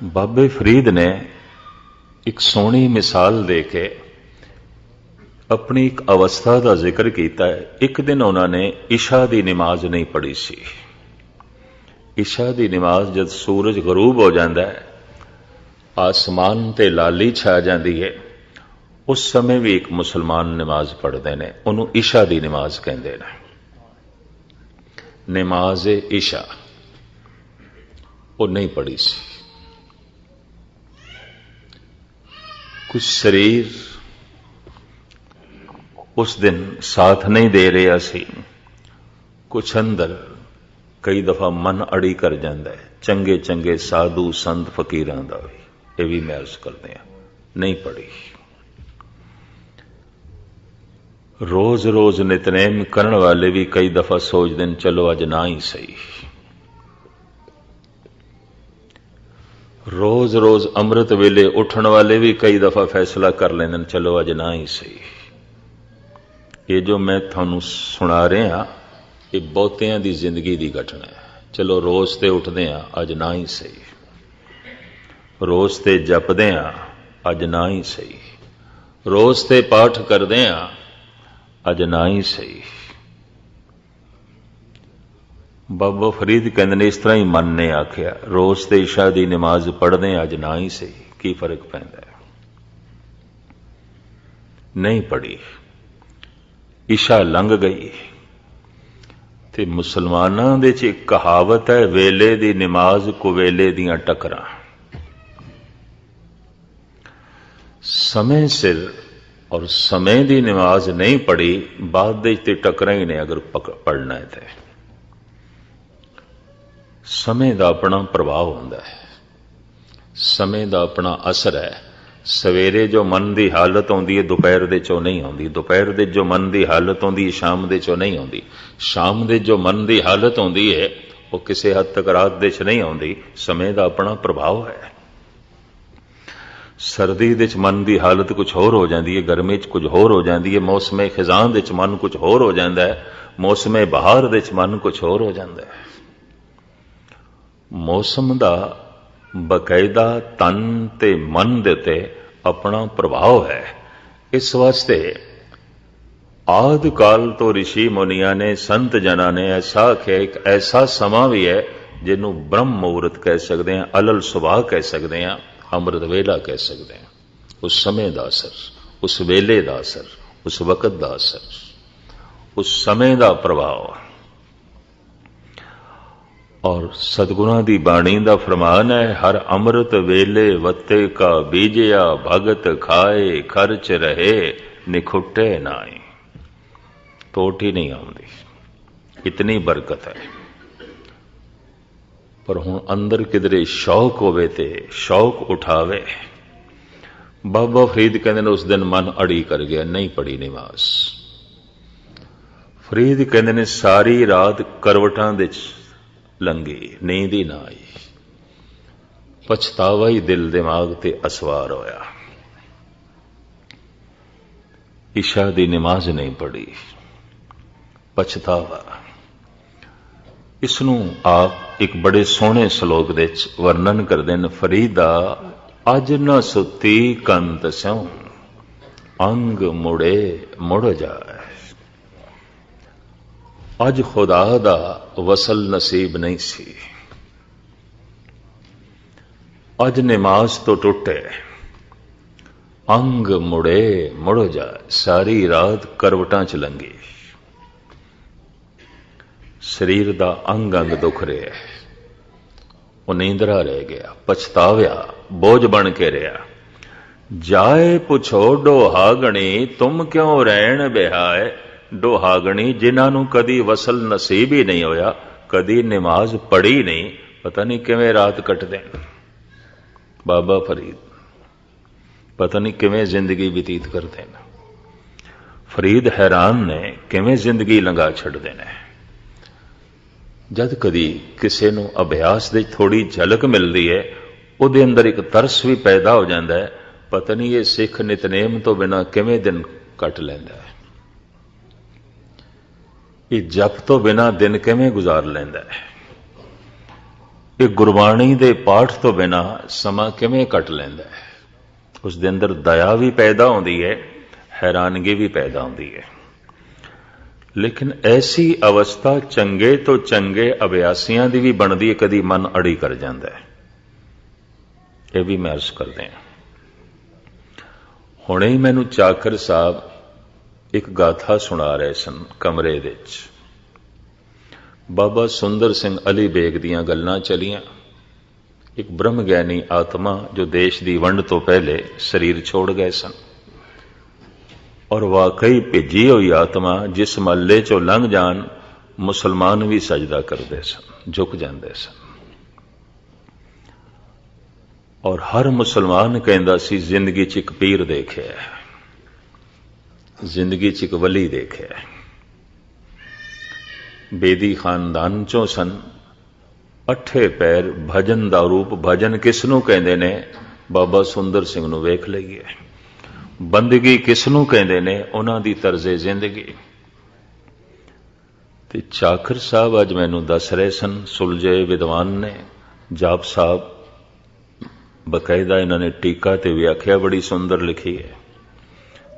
ਬਾਬੇ ਫਰੀਦ ਨੇ ਇੱਕ ਸੋਹਣੀ ਮਿਸਾਲ ਦੇ ਕੇ ਆਪਣੀ ਇੱਕ ਅਵਸਥਾ ਦਾ ਜ਼ਿਕਰ ਕੀਤਾ ਹੈ। ਇੱਕ ਦਿਨ ਉਹਨਾਂ ਨੇ ਇਸ਼ਾ ਦੀ ਨਮਾਜ਼ ਨਹੀਂ ਪੜ੍ਹੀ ਸੀ। ਇਸ਼ਾ ਦੀ ਨਮਾਜ਼ ਜਦ ਸੂਰਜ ਗਰੂਬ ਹੋ ਜਾਂਦਾ ਹੈ, ਆਸਮਾਨ ਤੇ ਲਾਲੀ ਛਾ ਜਾਂਦੀ ਹੈ, ਉਸ ਸਮੇਂ ਵੀ ਇੱਕ ਮੁਸਲਮਾਨ ਨਮਾਜ਼ ਪੜ੍ਹਦੇ ਨੇ, ਉਹਨੂੰ ਇਸ਼ਾ ਦੀ ਨਮਾਜ਼ ਕਹਿੰਦੇ ਨੇ। ਨਮਾਜ਼ ਇਸ਼ਾ ਉਹ ਨਹੀਂ ਪੜ੍ਹੀ ਸੀ। ਕੁਝ ਸਰੀਰ ਉਸ ਦਿਨ ਸਾਥ ਨਹੀਂ ਦੇ ਰਿਹਾ ਸੀ, ਕੁਛ ਅੰਦਰ ਕਈ ਦਫਾ ਮਨ ਅੜੀ ਕਰ ਜਾਂਦਾ ਹੈ। ਚੰਗੇ ਚੰਗੇ ਸਾਧੂ ਸੰਤ ਫਕੀਰਾਂ ਦਾ ਵੀ ਇਹ ਵੀ ਮੈਂ ਅਰਜ਼ ਕਰਦੇ ਹਾਂ, ਨਹੀਂ ਪੜ੍ਹੀ। ਰੋਜ਼ ਰੋਜ਼ ਨਿਤਨੇਮ ਕਰਨ ਵਾਲੇ ਵੀ ਕਈ ਦਫਾ ਸੋਚਦੇ ਨੇ ਚਲੋ ਅੱਜ ਨਾ ਹੀ ਸਹੀ। ਰੋਜ਼ ਰੋਜ਼ ਅੰਮ੍ਰਿਤ ਵੇਲੇ ਉੱਠਣ ਵਾਲੇ ਵੀ ਕਈ ਦਫਾ ਫੈਸਲਾ ਕਰ ਲੈਂਦੇ ਨੇ ਚਲੋ ਅੱਜ ਨਾ ਹੀ ਸਹੀ। ਇਹ ਜੋ ਮੈਂ ਤੁਹਾਨੂੰ ਸੁਣਾ ਰਿਹਾ ਇਹ ਬਹੁਤਿਆਂ ਦੀ ਜ਼ਿੰਦਗੀ ਦੀ ਘਟਨਾ ਹੈ। ਚਲੋ ਰੋਜ਼ ਤੇ ਉੱਠਦੇ ਹਾਂ, ਅੱਜ ਨਾ ਹੀ ਸਹੀ। ਰੋਜ਼ ਤੇ ਜਪਦੇ ਹਾਂ, ਅੱਜ ਨਾ ਹੀ ਸਹੀ। ਰੋਜ਼ ਤੇ ਪਾਠ ਕਰਦੇ ਹਾਂ, ਅੱਜ ਨਾ ਹੀ ਸਹੀ। ਬਾਬਾ ਫਰੀਦ ਕਹਿੰਦੇ ਨੇ ਇਸ ਤਰ੍ਹਾਂ ਹੀ ਮਨ ਨੇ ਆਖਿਆ, ਰੋਜ਼ ਤੇ ਇਸ਼ਾ ਦੀ ਨਮਾਜ਼ ਪੜ੍ਹਦੇ ਹਾਂ, ਅੱਜ ਨਾ ਹੀ ਸਹੀ। ਕੀ ਫਰਕ ਪੈਂਦਾ ਹੈ? ਨਹੀਂ ਪੜ੍ਹੀ, ਇਸ਼ਾ ਲੰਘ ਗਈ। ਤੇ ਮੁਸਲਮਾਨਾਂ ਦੇ 'ਚ ਇੱਕ ਕਹਾਵਤ ਹੈ, ਵੇਲੇ ਦੀ ਨਮਾਜ਼ ਕੁਵੇਲੇ ਦੀਆਂ ਟੱਕਰਾਂ। ਸਮੇਂ ਸਿਰ ਔਰ ਸਮੇਂ ਦੀ ਨਮਾਜ਼ ਨਹੀਂ ਪੜ੍ਹੀ, ਬਾਅਦ ਦੇ ਤੇ ਟੱਕਰਾਂ ਹੀ ਨੇ। ਅਗਰ ਪੜ੍ਹਨਾ ਹੈ ਤੇ ਸਮੇਂ ਦਾ ਆਪਣਾ ਪ੍ਰਭਾਵ ਹੁੰਦਾ ਹੈ, ਸਮੇਂ ਦਾ ਆਪਣਾ ਅਸਰ ਹੈ। ਸਵੇਰੇ ਜੋ ਮਨ ਦੀ ਹਾਲਤ ਆਉਂਦੀ ਹੈ ਦੁਪਹਿਰ ਦੇ ਚੋਂ ਨਹੀਂ ਆਉਂਦੀ, ਦੁਪਹਿਰ ਦੇ ਜੋ ਮਨ ਦੀ ਹਾਲਤ ਆਉਂਦੀ ਹੈ ਸ਼ਾਮ ਦੇ ਚੋਂ ਨਹੀਂ ਆਉਂਦੀ, ਸ਼ਾਮ ਦੇ ਜੋ ਮਨ ਦੀ ਹਾਲਤ ਆਉਂਦੀ ਹੈ ਉਹ ਕਿਸੇ ਹੱਦ ਤੱਕ ਰਾਤ ਦੇ 'ਚ ਨਹੀਂ ਆਉਂਦੀ। ਸਮੇਂ ਦਾ ਆਪਣਾ ਪ੍ਰਭਾਵ ਹੈ। ਸਰਦੀ ਦੇ 'ਚ ਮਨ ਦੀ ਹਾਲਤ ਕੁਝ ਹੋਰ ਹੋ ਜਾਂਦੀ ਹੈ, ਗਰਮੀ 'ਚ ਕੁਝ ਹੋਰ ਹੋ ਜਾਂਦੀ ਹੈ, ਮੌਸਮੇ ਖਿਜ਼ਾਂ ਦੇ 'ਚ ਮਨ ਕੁਝ ਹੋਰ ਹੋ ਜਾਂਦਾ ਹੈ, ਮੌਸਮੇ ਬਹਾਰ ਦੇ 'ਚ ਮਨ ਕੁਝ ਹੋਰ ਹੋ ਜਾਂਦਾ ਹੈ। ਮੌਸਮ ਦਾ ਬਕਾਇਦਾ ਤਨ ਤੇ ਮਨ ਦੇ ਉੱਤੇ ਆਪਣਾ ਪ੍ਰਭਾਵ ਹੈ। ਇਸ ਵਾਸਤੇ ਆਦਿ ਕਾਲ ਤੋਂ ਰਿਸ਼ੀ ਮੁਨੀਆਂ ਨੇ, ਸੰਤ ਜਨਾਂ ਨੇ ਐਸਾ ਆਖਿਆ, ਇੱਕ ਐਸਾ ਸਮਾਂ ਵੀ ਹੈ ਜਿਹਨੂੰ ਬ੍ਰਹਮ ਮੁਹੂਰਤ ਕਹਿ ਸਕਦੇ ਹਾਂ, ਅਲਲ ਸੁਬਾਹ ਕਹਿ ਸਕਦੇ ਹਾਂ, ਅੰਮ੍ਰਿਤ ਵੇਲਾ ਕਹਿ ਸਕਦੇ ਹਾਂ। ਉਸ ਸਮੇਂ ਦਾ ਅਸਰ, ਉਸ ਵੇਲੇ ਦਾ ਅਸਰ, ਉਸ ਵਕਤ ਦਾ ਅਸਰ, ਉਸ ਸਮੇਂ ਦਾ ਪ੍ਰਭਾਵ। ਔਰ ਸਤਿਗੁਰਾਂ ਦੀ ਬਾਣੀ ਦਾ ਫਰਮਾਨ ਹੈ, ਹਰ ਅੰਮ੍ਰਿਤ ਵੇਲੇ ਵੱਤੇ ਕਾ ਬੀਜਿਆ, ਭਗਤ ਖਾਏ ਖਰਚ ਰਹੇ ਨਿਖੁੱਟੇ ਨਾਈ। ਟੋਟ ਹੀ ਨਹੀਂ ਆਉਂਦੀ, ਇਤਨੀ ਬਰਕਤ ਹੈ। ਪਰ ਹੁਣ ਅੰਦਰ ਕਿਧਰੇ ਸ਼ੌਕ ਹੋਵੇ ਤੇ ਸ਼ੌਕ ਉਠਾਵੇ। ਬਾਬਾ ਫਰੀਦ ਕਹਿੰਦੇ ਨੇ ਉਸ ਦਿਨ ਮਨ ਅੜੀ ਕਰ ਗਿਆ, ਨਹੀਂ ਪੜੀ ਨਮਾਜ਼। ਫਰੀਦ ਕਹਿੰਦੇ ਨੇ ਸਾਰੀ ਰਾਤ ਕਰਵਟਾਂ ਦੇ 'ਚ ਲੰਘੀ, ਨੀਂਦ ਹੀ ਨਾ ਆਈ। ਪਛਤਾਵਾ ਹੀ ਦਿਲ ਦਿਮਾਗ ਤੇ ਅਸਵਾਰ ਹੋਇਆ। ਇਸ਼ਾ ਦੀ ਨਮਾਜ਼ ਨਹੀਂ ਪੜ੍ਹੀ, ਪਛਤਾਵਾ। ਇਸ ਨੂੰ ਆਪ ਇੱਕ ਬੜੇ ਸੋਹਣੇ ਸ਼ਲੋਕ ਦੇ ਵਿੱਚ ਵਰਣਨ ਕਰਦੇ ਨੇ। ਫਰੀਦਾ ਅੱਜ ਨਾ ਸੁੱਤੀ ਕੰਤ ਸਿਉ, ਅੰਗ ਮੁੜੇ ਮੁੜ ਜਾਏ। ਅੱਜ ਖੁਦਾ ਦਾ ਵਸਲ ਨਸੀਬ ਨਹੀਂ ਸੀ, ਅੱਜ ਨਮਾਜ਼ ਤੋਂ ਟੁੱਟੇ, ਅੰਗ ਮੁੜੇ ਮੁੜ ਜਾਏ। ਸਾਰੀ ਰਾਤ ਕਰਵਟਾਂ 'ਚ ਲੰਘੀ, ਸਰੀਰ ਦਾ ਅੰਗ ਅੰਗ ਦੁਖ ਰਿਹਾ, ਉਹ ਨੀਂਦਰਾ ਰਹਿ ਗਿਆ, ਪਛਤਾਵਿਆ, ਬੋਝ ਬਣ ਕੇ ਰਿਹਾ। ਜਾਏ ਪੁੱਛੋ ਡੋਹਾਗਣੀ, ਤੁਮ ਕਿਉਂ ਰਹਿਣ ਬਿਹਾਏ। ਡੋਹਾਗਣੀ ਜਿਨ੍ਹਾਂ ਨੂੰ ਕਦੀ ਵਸਲ ਨਸੀਬ ਹੀ ਨਹੀਂ ਹੋਇਆ, ਕਦੀ ਨਮਾਜ਼ ਪੜ੍ਹੀ ਨਹੀਂ, ਪਤਾ ਨਹੀਂ ਕਿਵੇਂ ਰਾਤ ਕੱਟਦੇ ਨੇ। ਬਾਬਾ ਫਰੀਦ ਪਤਾ ਨਹੀਂ ਕਿਵੇਂ ਜ਼ਿੰਦਗੀ ਬਤੀਤ ਕਰਦੇ ਨੇ। ਫਰੀਦ ਹੈਰਾਨ ਨੇ ਕਿਵੇਂ ਜ਼ਿੰਦਗੀ ਲੰਘਾ ਛੱਡਦੇ ਨੇ। ਜਦ ਕਦੀ ਕਿਸੇ ਨੂੰ ਅਭਿਆਸ ਦੀ ਥੋੜੀ ਝਲਕ ਮਿਲਦੀ ਹੈ, ਉਹਦੇ ਅੰਦਰ ਇੱਕ ਤਰਸ ਵੀ ਪੈਦਾ ਹੋ ਜਾਂਦਾ ਹੈ, ਪਤਾ ਨਹੀਂ ਇਹ ਸਿੱਖ ਨਿਤਨੇਮ ਤੋਂ ਬਿਨਾਂ ਕਿਵੇਂ ਦਿਨ ਕੱਟ ਲੈਂਦਾ ਹੈ, ਇਹ ਜਪ ਤੋਂ ਬਿਨਾਂ ਦਿਨ ਕਿਵੇਂ ਗੁਜ਼ਾਰ ਲੈਂਦਾ ਹੈ। ਇਹ ਗੁਰਬਾਣੀ ਦੇ ਪਾਠ ਤੋਂ ਬਿਨਾ ਸਮਾਂ ਕਿਵੇਂ ਕੱਟ ਲੈਂਦਾ ਹੈ। ਉਸ ਦੇ ਅੰਦਰ ਦਇਆ ਵੀ ਪੈਦਾ ਹੁੰਦੀ ਹੈ, ਹੈਰਾਨਗੀ ਵੀ ਪੈਦਾ ਹੁੰਦੀ ਹੈ। ਲੇਕਿਨ ਐਸੀ ਅਵਸਥਾ ਚੰਗੇ ਤੋਂ ਚੰਗੇ ਅਭਿਆਸੀਆਂ ਦੀ ਵੀ ਬਣਦੀ ਹੈ, ਕਦੀ ਮਨ ਅੜੀ ਕਰ ਜਾਂਦਾ ਹੈ। ਇਹ ਵੀ ਮੈਂ ਅਰਜ਼ ਕਰਦੇ ਹਾਂ। ਹੁਣੇ ਹੀ ਮੈਨੂੰ ਚਾਕਰ ਸਾਹਿਬ ਇੱਕ ਗਾਥਾ ਸੁਣਾ ਰਹੇ ਸਨ ਕਮਰੇ ਦੇ ਵਿੱਚ। ਬਾਬਾ ਸੁੰਦਰ ਸਿੰਘ ਅਲੀ ਬੇਗ ਦੀਆਂ ਗੱਲਾਂ ਚਲੀਆਂ। ਇੱਕ ਬ੍ਰਹਮ ਗਿਆਨੀ ਆਤਮਾ ਜੋ ਦੇਸ਼ ਦੀ ਵੰਡ ਤੋਂ ਪਹਿਲੇ ਸਰੀਰ ਛੋੜ ਗਏ ਸਨ, ਔਰ ਵਾਕਈ ਭੇਜੀ ਹੋਈ ਆਤਮਾ ਜਿਸ ਮਹੱਲੇ ਚੋਂ ਲੰਘ ਜਾਣ ਮੁਸਲਮਾਨ ਵੀ ਸਜਦਾ ਕਰਦੇ ਸਨ, ਝੁਕ ਜਾਂਦੇ ਸਨ। ਔਰ ਹਰ ਮੁਸਲਮਾਨ ਕਹਿੰਦਾ ਸੀ ਜ਼ਿੰਦਗੀ 'ਚ ਇੱਕ ਪੀਰ ਦੇਖਿਆ, ਜ਼ਿੰਦਗੀ 'ਚ ਇੱਕ ਵਲੀ ਦੇਖਿਆ। ਬੇਦੀ ਖਾਨਦਾਨ ਚੋਂ ਸਨ, ਅੱਠੇ ਪੈਰ ਭਜਨ ਦਾ ਰੂਪ। ਭਜਨ ਕਿਸ ਨੂੰ ਕਹਿੰਦੇ ਨੇ? ਬਾਬਾ ਸੁੰਦਰ ਸਿੰਘ ਨੂੰ ਵੇਖ ਲਈਏ। ਬੰਦਗੀ ਕਿਸ ਨੂੰ ਕਹਿੰਦੇ ਨੇ? ਉਹਨਾਂ ਦੀ ਤਰਜ਼ੇ ਜ਼ਿੰਦਗੀ। ਤੇ ਚਾਕਰ ਸਾਹਿਬ ਅੱਜ ਮੈਨੂੰ ਦੱਸ ਰਹੇ ਸਨ, ਸੁਲਝੇ ਵਿਦਵਾਨ ਨੇ, ਜਾਪ ਸਾਹਿਬ ਬਕਾਇਦਾ ਇਹਨਾਂ ਨੇ ਟੀਕਾ ਤੇ ਵਿਆਖਿਆ ਬੜੀ ਸੁੰਦਰ ਲਿਖੀ ਹੈ।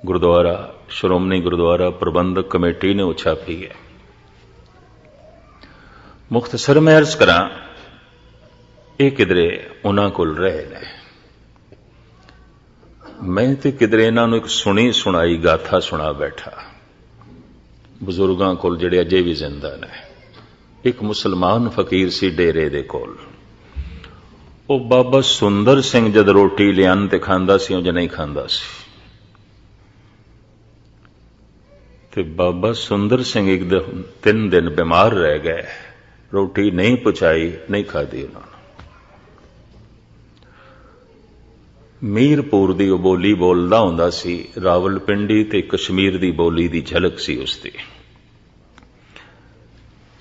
ਗੁਰਦੁਆਰਾ ਸ਼੍ਰੋਮਣੀ ਗੁਰਦੁਆਰਾ ਪ੍ਰਬੰਧਕ ਕਮੇਟੀ ਨੇ ਉਹ ਛਾਪੀ ਹੈ। ਮੁਖਤਸਰ ਮੈਂ ਅਰਜ਼ ਕਰਾਂ, ਇਹ ਕਿਧਰੇ ਉਹਨਾਂ ਕੋਲ ਰਹੇ ਨੇ। ਮੈਂ ਤੇ ਕਿਧਰੇ ਇਹਨਾਂ ਨੂੰ ਇੱਕ ਸੁਣੀ ਸੁਣਾਈ ਗਾਥਾ ਸੁਣਾ ਬੈਠਾ, ਬਜ਼ੁਰਗਾਂ ਕੋਲ ਜਿਹੜੇ ਅਜੇ ਵੀ ਜ਼ਿੰਦਾ ਨੇ। ਇੱਕ ਮੁਸਲਮਾਨ ਫਕੀਰ ਸੀ ਡੇਰੇ ਦੇ ਕੋਲ। ਉਹ ਬਾਬਾ ਸੁੰਦਰ ਸਿੰਘ ਜਦ ਰੋਟੀ ਲਿਆਣ ਤੇ ਖਾਂਦਾ ਸੀ, ਉਂਝ ਨਹੀਂ ਖਾਂਦਾ ਸੀ। ਤੇ ਬਾਬਾ ਸੁੰਦਰ ਸਿੰਘ ਇੱਕ 3 ਦਿਨ ਬਿਮਾਰ ਰਹਿ ਗਏ, ਰੋਟੀ ਨਹੀਂ ਪਹੁੰਚਾਈ, ਨਹੀਂ ਖਾਧੀ ਉਹਨਾਂ ਨੇ। ਮੀਰਪੁਰ ਦੀ ਉਹ ਬੋਲੀ ਬੋਲਦਾ ਹੁੰਦਾ ਸੀ, ਰਾਵਲਪਿੰਡੀ ਤੇ ਕਸ਼ਮੀਰ ਦੀ ਬੋਲੀ ਦੀ ਝਲਕ ਸੀ ਉਸਦੀ।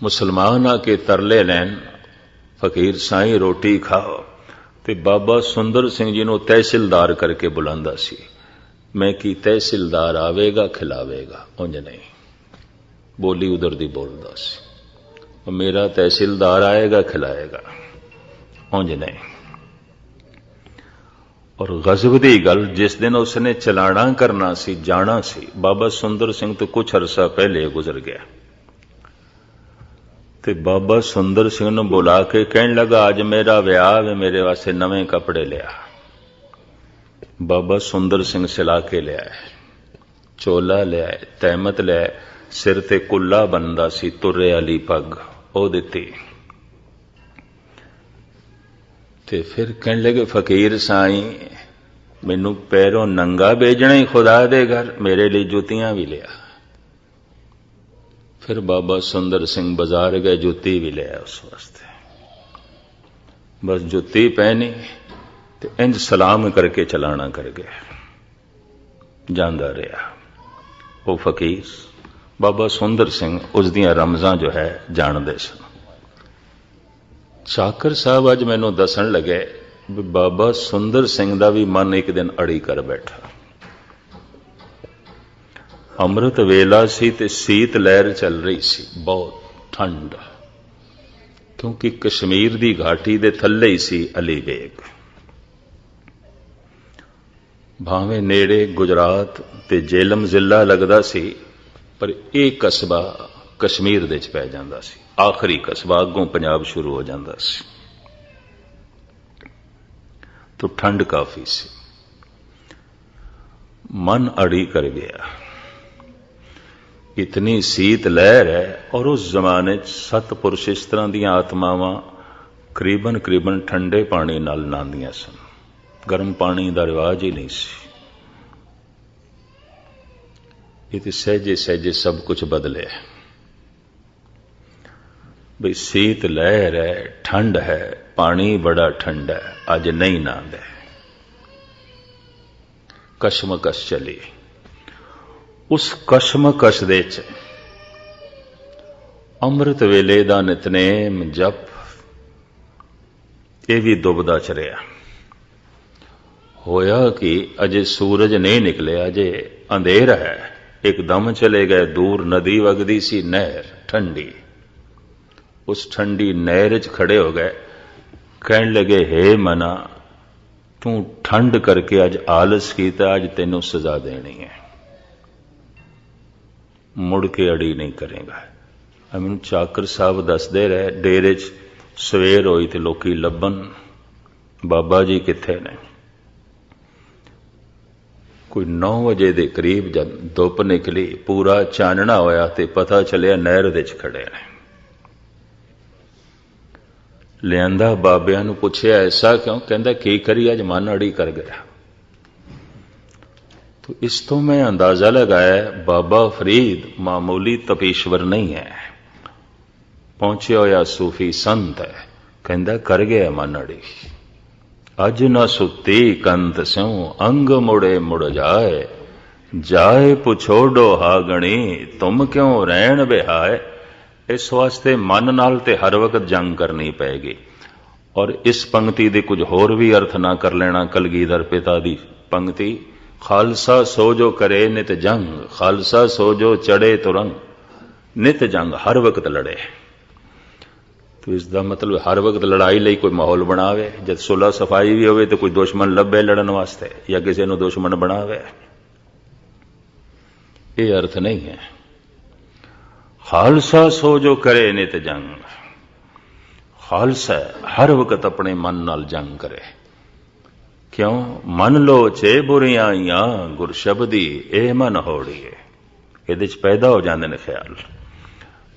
ਮੁਸਲਮਾਨ ਆ ਕੇ ਤਰਲੇ ਲੈਣ, ਫਕੀਰ ਸਾਈਂ ਰੋਟੀ ਖਾਓ। ਤੇ ਬਾਬਾ ਸੁੰਦਰ ਸਿੰਘ ਜੀ ਨੂੰ ਤਹਿਸੀਲਦਾਰ ਕਰਕੇ ਬੁਲਾਉਂਦਾ ਸੀ। ਮੈਂ ਕੀ ਤਹਿਸੀਲਦਾਰ ਆਵੇਗਾ ਖਿਲਾਵੇਗਾ, ਉਂਝ ਨਹੀਂ। ਬੋਲੀ ਉਧਰ ਦੀ ਬੋਲਦਾ ਸੀ, ਮੇਰਾ ਤਹਿਸੀਲਦਾਰ ਆਏਗਾ ਖਿਲਾਏਗਾ, ਉਂਝ ਨਹੀਂ। ਔਰ ਗਜ਼ਬ ਦੀ ਗੱਲ, ਜਿਸ ਦਿਨ ਉਸਨੇ ਚਲਾਣਾ ਕਰਨਾ ਸੀ, ਜਾਣਾ ਸੀ, ਬਾਬਾ ਸੁੰਦਰ ਸਿੰਘ ਤੋਂ ਕੁਝ ਅਰਸਾ ਪਹਿਲੇ ਗੁਜ਼ਰ ਗਿਆ। ਤੇ ਬਾਬਾ ਸੁੰਦਰ ਸਿੰਘ ਨੂੰ ਬੁਲਾ ਕੇ ਕਹਿਣ ਲੱਗਾ, ਅੱਜ ਮੇਰਾ ਵਿਆਹ ਵੇ, ਮੇਰੇ ਵਾਸਤੇ ਨਵੇਂ ਕੱਪੜੇ ਲਿਆ। ਬਾਬਾ ਸੁੰਦਰ ਸਿੰਘ ਸਿਲਾ ਕੇ ਲਿਆ, ਚੋਲਾ ਲਿਆ, ਤਹਿਮਤ ਲਿਆ, ਸਿਰ ਤੇ ਕੁੱਲਾ ਬੰਦਾ ਸੀ, ਤੁਰੇ ਵਾਲੀ ਪੱਗ ਉਹ ਦਿੱਤੀ। ਤੇ ਫਿਰ ਕਹਿਣ ਲੱਗੇ, ਫਕੀਰ ਸਾਈਂ ਮੈਨੂੰ ਪੈਰੋਂ ਨੰਗਾ ਭੇਜਣਾ ਹੀ ਖੁਦਾ ਦੇ ਘਰ, ਮੇਰੇ ਲਈ ਜੁੱਤੀਆਂ ਵੀ ਲਿਆ। ਫਿਰ ਬਾਬਾ ਸੁੰਦਰ ਸਿੰਘ ਬਾਜ਼ਾਰ ਗਏ, ਜੁੱਤੀ ਵੀ ਲਿਆ ਉਸ ਵਾਸਤੇ। ਬਸ ਜੁੱਤੀ ਪਹਿਨੀ ਤੇ ਇੰਜ ਸਲਾਮ ਕਰਕੇ ਚਲਾਣਾ ਕਰ ਗਿਆ, ਜਾਂਦਾ ਰਿਹਾ। ਉਹ ਫਕੀਰ ਬਾਬਾ ਸੁੰਦਰ ਸਿੰਘ ਉਸ ਦੀਆਂ ਰਮਜ਼ਾਂ ਜੋ ਹੈ ਜਾਣਦੇ ਸਨ। ਚਾਕਰ ਸਾਹਿਬ ਅੱਜ ਮੈਨੂੰ ਦੱਸਣ ਲੱਗੇ ਵੀ ਬਾਬਾ ਸੁੰਦਰ ਸਿੰਘ ਦਾ ਵੀ ਮਨ ਇੱਕ ਦਿਨ ਅੜੀ ਕਰ ਬੈਠਾ। ਅੰਮ੍ਰਿਤ ਵੇਲਾ ਸੀ ਤੇ ਸੀਤ ਲਹਿਰ ਚੱਲ ਰਹੀ ਸੀ, ਬਹੁਤ ਠੰਡ, ਕਿਉਂਕਿ ਕਸ਼ਮੀਰ ਦੀ ਘਾਟੀ ਦੇ ਥੱਲੇ ਹੀ ਸੀ ਅਲੀ ਬੇਗ। ਭਾਵੇਂ ਨੇੜੇ ਗੁਜਰਾਤ ਤੇ ਜੇਲਮ ਜ਼ਿਲ੍ਹਾ ਲੱਗਦਾ ਸੀ, ਪਰ ਇਹ ਕਸਬਾ ਕਸ਼ਮੀਰ ਦੇ ਵਿੱਚ ਪੈ ਜਾਂਦਾ ਸੀ। ਆਖਰੀ ਕਸਬਾ, ਅੱਗੋਂ ਪੰਜਾਬ ਸ਼ੁਰੂ ਹੋ ਜਾਂਦਾ ਸੀ। तो ठंड काफी सी, मन अड़ी कर गया। इतनी शीत लहर है, और उस जमाने सतपुरुष इस तरह दी आत्मावां करीबन करीबन ठंडे पानी नाल नहांदियां सन, गर्म पानी का रिवाज ही नहीं सी। ये तो सहजे सहजे सब कुछ बदले। बई शीत लहर है, ठंड है, पानी बड़ा ठंडा है, अज नहीं नहांदे। कशमकश चली। उस कशमकश दे च अमृत वेले दा नितनेम जप ये भी दुबदा च रहा। होया कि अजे सूरज नहीं निकले, अजे अंधेरा है। एकदम चले गए दूर, नदी वगदी सी, नहर ठंडी। उस ठंडी नहर च खड़े हो गए। कहन लगे, हे मना, तू ठंड करके अज आलस कीता, अज तेनों सजा देनी है, मुड़ के अड़ी नहीं करेगा। मैनू चाकर साहब दसदे रहे, डेरे च सवेर होई तो लोकी लभन बाबा जी कित्थे ने। कोई 9 बजे के करीब जब धुप निकली, पूरा चानना होया तो पता चलिया नहर दे खड़े ने। लियांदा बाबिया नू पुछया, ऐसा क्यों? कहंदा की करी, अज मन अड़ी कर गया। तो इस तो मैं अंदाजा लगाया बाबा फरीद मामूली तपीश्वर नहीं है, पहुंचा होया सूफी संत है। कहंदा कर गया मन अड़ी, अज न सुती कंत स्यों, अंग मुड़े मुड़ जाए, जाए पुछो डोहागणी, तुम क्यों रहन बिहाए। इस वास्ते मन नाल ते हर वक्त जंग करनी पैगी। और इस पंक्ति दे कुछ होर भी अर्थ ना कर लेना। कलगीधर पिता दी पंक्ति, खालसा सो जो करे नित जंग, खालसा सो जो चढ़े तुरंग, नित जंग, हर वक्त लड़े। तो इसका मतलब हर वक्त लड़ाई लई कोई माहौल बनावे, जब सुलह सफाई भी होवे तो कोई दुश्मन लभे लड़न वास्ते या किसी नूं दुश्मन बनावे, ये अर्थ नहीं है। खालसा सो जो करे नित जंग, खालसा हर वक्त अपने मन नाल जंग करे। क्यों? मन लोचे बुरियां गुर शब्दी ए मन होड़िए, ये पैदा हो जाते हैं ख्याल।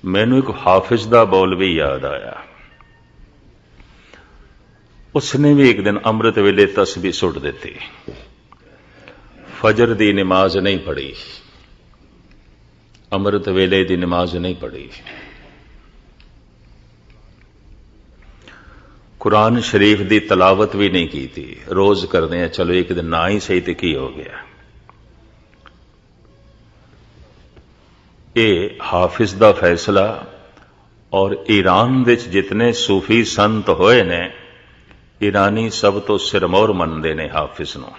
मैनू एक हाफिज दा बौल भी याद आया। उसने भी एक दिन अमृत वेले तस्बीह सुट दी, फजर दी नमाज नहीं पढ़ी, अमृत वेले दी नमाज नहीं पढ़ी, कुरान शरीफ दी तलावत भी नहीं की थी। रोज करते हैं, चलो एक दिन ना ही सही तो की हो गया। ये हाफिज दा फैसला। और ईरान विच जितने सूफी संत होए ने, ईरानी सब तो सिरमौर मनदे ने हाफिज नूं।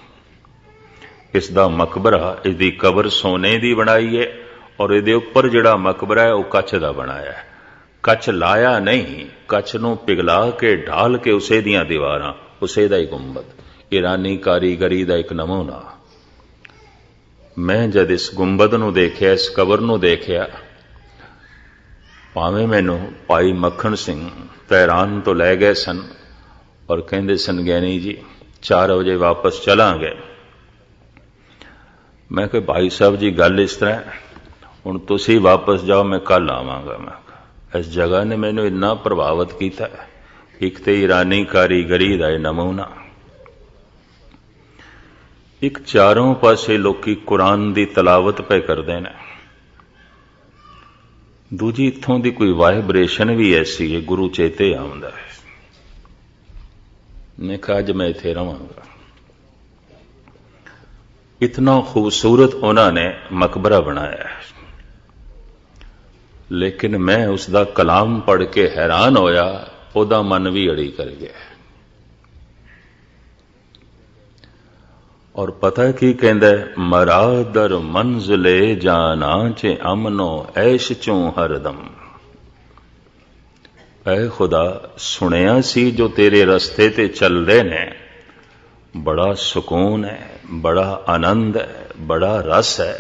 इसदा मकबरा, इसदी कबर सोने दी बनाई है और इहदे उपर जिहड़ा मकबरा है वह कच्च दा बनाया है। कच्च लाया नहीं, कच्च नूं पिघला के ढाल के उसे दियां दीवारां, उसे दा ही गुंबद। ईरानी कारीगरी दा एक नमूना। मैं जद इस गुंबद नूं देखिया, इस कबर नूं देखिया, भावें मैनू भाई मक्खण सिंह तहरान तो लै गए सन और कहंदे सन, ज्ञानी जी 4 बजे वापस चलांगे। मैं कहा भाई साहब जी गल इस तरह, हुण तुसीं वापस जाओ, मैं कल आवांगा। मैं इस जगह ने मैनू इन्ना प्रभावित किया। एक तो ईरानी कारीगरी दा नमूना, एक चारों पासे लोकी कुरान दी तलावत पे करते हैं, दूजी इत्थों दी कोई वाइब्रेशन भी ऐसी है, गुरु चेते आउंदा है। मैं कहा अज मैं इत्थे रहांगा। इतना खूबसूरत उन्होंने मकबरा बनाया है, लेकिन मैं उसका कलाम पढ़ के हैरान होया, ओदा मन भी अड़ी कर गया। और पता की कहंदा, मरादर मंजिले जाना चे अमनो ऐश चों हरदम। ऐ खुदा, सुनिया सी जो तेरे रस्ते ते चल रहे ने, बड़ा सुकून है, बड़ा आनंद है, बड़ा रस है।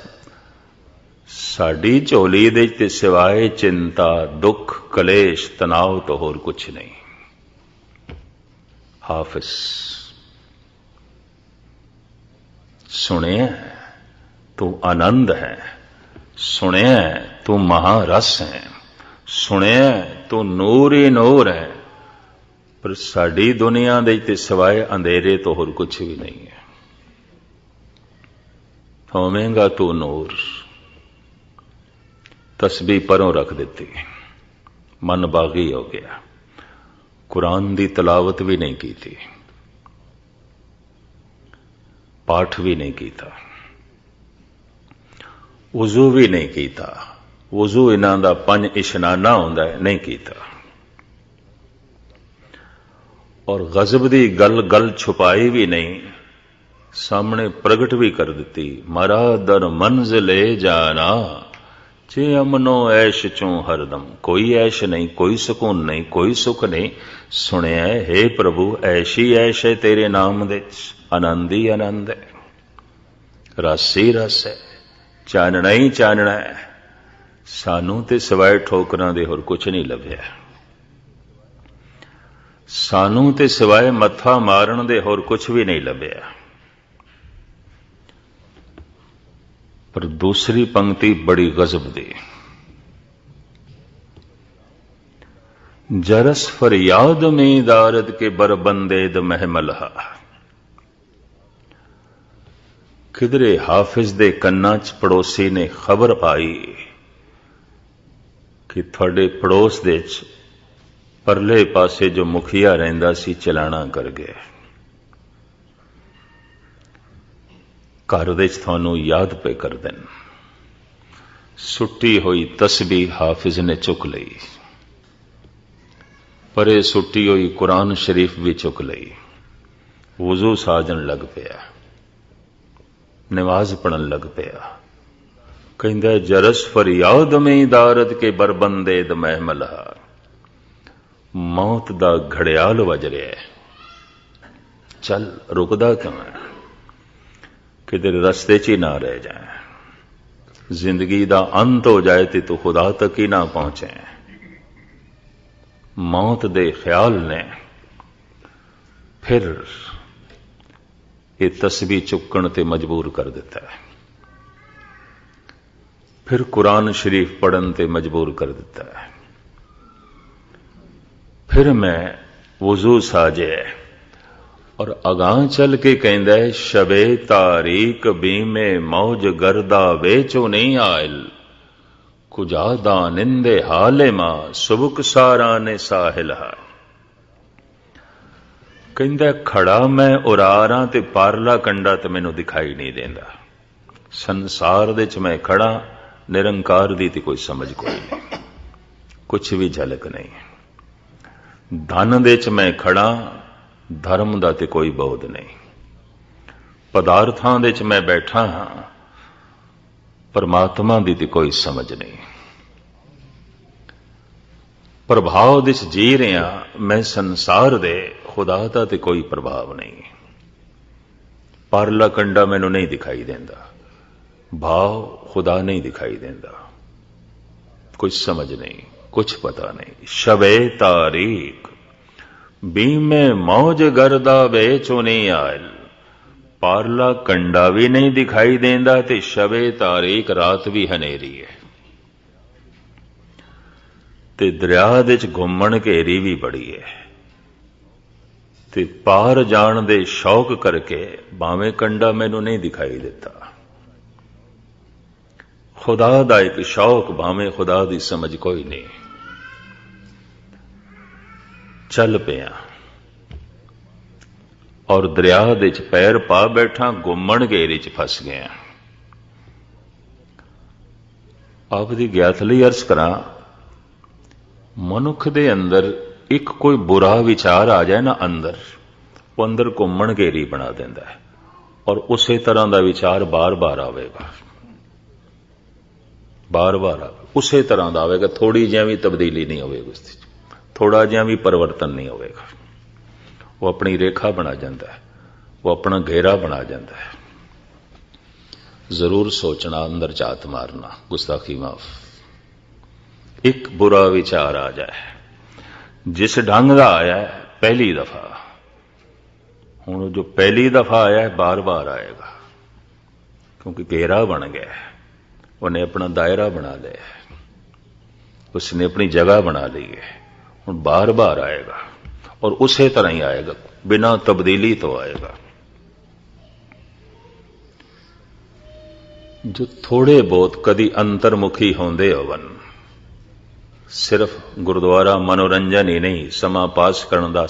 साडी झोली दे ते सिवाए चिंता, दुख, कलेश, तनाव तो होर कुछ नहीं। हाफिज सुने तू आनंद है, सुने तू महारस है, सुने तू नूर ही नूर है, पर साडी दुनिया दे ते सिवाए अंधेरे तो होर कुछ भी नहीं है। होवेगा तू नूर। तस्बीह परों रख दी, मन बागी हो गया। कुरान दी तलावत भी नहीं की थी, पाठ भी नहीं कीता, वजू भी नहीं कीता। वजू इन्हां दा 5 इशनाना हुंदा है, नहीं कीता। और गजब दी गल गल छुपाई भी नहीं, सामने प्रगट भी कर दी। मरा दर मंजिले जाना जे अमनो ऐश चों हरदम, कोई ऐश नहीं, कोई सुकून नहीं, कोई सुख नहीं। सुनिया हे प्रभु ऐशी ऐश है तेरे नाम दे, आनंद ही आनंद है, रस ही रस है, चानना ही चानना है। सानू ते सिवाए ठोकरां दे होर कुछ नहीं लभ्या, सानू ते सिवाए मत्था मारन दे होर कुछ भी नहीं लभ्या। पर दूसरी पंक्ति बड़ी गजब दी, जरस फरियाद में दारद के बरबंदेद महमलहा। किधरे हाफिज दे कन्ना च पड़ोसी ने खबर पाई कि थोड़े पड़ोस दे परले पासे जो मुखिया रहिंदा सी चलाना कर गए। घर दे थानू याद पे कर देन। सुट्टी हुई तस्बीह हाफिज ने चुक लई, परे सुट्टी हुई कुरान शरीफ भी चुक लई, वुजू साजन लग पिया, नमाज पढ़न लग पिया। कहंदा जरस फरियाद में दारद के बरबंदे द महमलहा। मौत दा घड़ियाल वज रहा है, चल रुकदा क्यों है, किधर रस्ते च ही ना रह जाए। जिंदगी दा अंत हो जाए तो तू खुदा तक ही ना पहुंचे। मौत दे ख्याल ने फिर ये तस्बीह चुकण ते मजबूर कर दिता है, फिर कुरान शरीफ पढ़न ते मजबूर कर दिता है। फिर मैं वुजू साजे और अगां चल के कहंदा है शबे तारीक बीमे मौज गर्दा वेचो नहीं आयल, कुजादा निंदे हाले मां सुबुक सारा ने साहिल हा। कहंदा खड़ा मैं उरारां ते पारला कंडा ते मैनू दिखाई नहीं देंदा। संसार दे च मैं खड़ा, निरंकार दी ते कोई समझ कोई नहीं, कुछ भी झलक नहीं। धन दे च मैं खड़ा, धर्म दा ते कोई बोध नहीं। पदार्थां दे च मैं बैठा हां, परमात्मा दी ते कोई समझ नहीं। प्रभाव दे च जी रहा मैं संसार दे, खुदा दा ते कोई प्रभाव नहीं। परला कंडा मैनू नहीं दिखाई देंदा, भाव खुदा नहीं दिखाई देंदा, कुछ समझ नहीं, कुछ पता नहीं। शबे तारीक बीमे मौज गर्दा वेचो नहीं आयल, पारला कंडा भी नहीं दिखाई देंदा ते शबे तारीक रात भी हनेरी है। ते दरिया दे च घुमण घेरी भी बड़ी है, ते पार जाण दे शौक करके भावें कंडा मैनू नहीं दिखाई देता। खुदा दा एक शौक, भावें खुदा दी समझ कोई नहीं। चल पिया और दरिया दे च पैर पा बैठा, घुमण घेरी च फस गया। आप दी ज्ञात लई अर्ज करा, मनुख दे अंदर एक कोई बुरा विचार आ जाए ना अंदर, वो अंदर घुमण घेरी बना देंदा है और उसे तरह का विचार बार बार आवेगा, बार बार उसे तरह का आवेगा। थोड़ी जिहा भी तब्दीली नहीं होगी, उसकी थोड़ा जिहा भी परिवर्तन नहीं होगा। वो अपनी रेखा बना जाता है, वो अपना घेरा बना जाता है। जरूर सोचना, अंदर झात मारना, गुस्ताखी माफ। एक बुरा विचार आ जाए, जिस ढंग का आया है पहली दफा, हुण जो पहली दफा आया है बार बार आएगा, क्योंकि घेरा बन गया है। उन्हें अपना दायरा बना लिया है, उसने अपनी जगह बना ली है। हुण बार बार आएगा और उसे तरह ही आएगा, बिना तब्दीली तो आएगा। जो थोड़े बहुत कदी अंतर्मुखी होंदे होवन, सिर्फ गुरुद्वारा मनोरंजन ही नहीं, समा पास करने का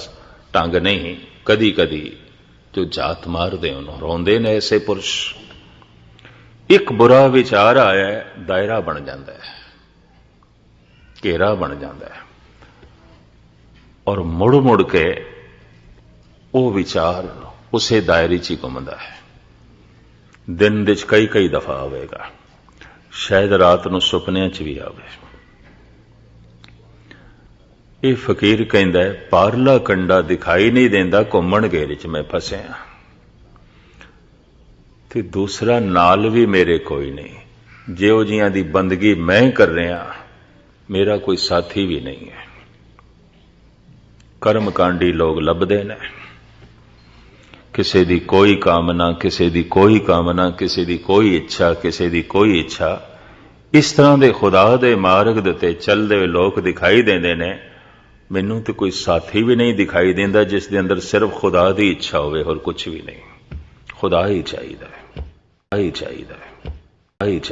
ढंग नहीं, कदी कदी जो जात मारते हैं रोंदे ने ऐसे पुरुष। एक बुरा विचार आया है, दायरा बन जाता है, घेरा बन जाता है और मुड़ मुड़ के वो विचार उसे दायरे च घूमता है। दिन दे कई कई दफा आवेगा, शायद रात नूं सुपनिਆਂ 'ਚ भी आवे। ਇਹ फकीर कहंदा है पारला कंडा दिखाई नहीं देंदा, घुम्मण घेरे 'ਚ मैं फसिया ते दूसरा नाल भी मेरे कोई नहीं। जिहो जिहां दी बंदगी मैं कर रहा मेरा कोई साथी भी नहीं है। कर्मकांडी लोग लभदे ने, किसी दी कोई कामना, किसी दी कोई कामना, किसी दी कोई इच्छा, किसी दी कोई इच्छा। इस तरह दे खुदा दे मार्ग दे ते चलदे होए लोग दिखाई देंदे ने। मैनू तो कोई साथी भी नहीं दिखाई देंदा जिस दे अंदर सिर्फ खुदा दी इच्छा होवे और कुछ भी नहीं। खुदा ही चाहिदा है, खुदा ही चाहिदा है, खुदा ही चाहिदा है।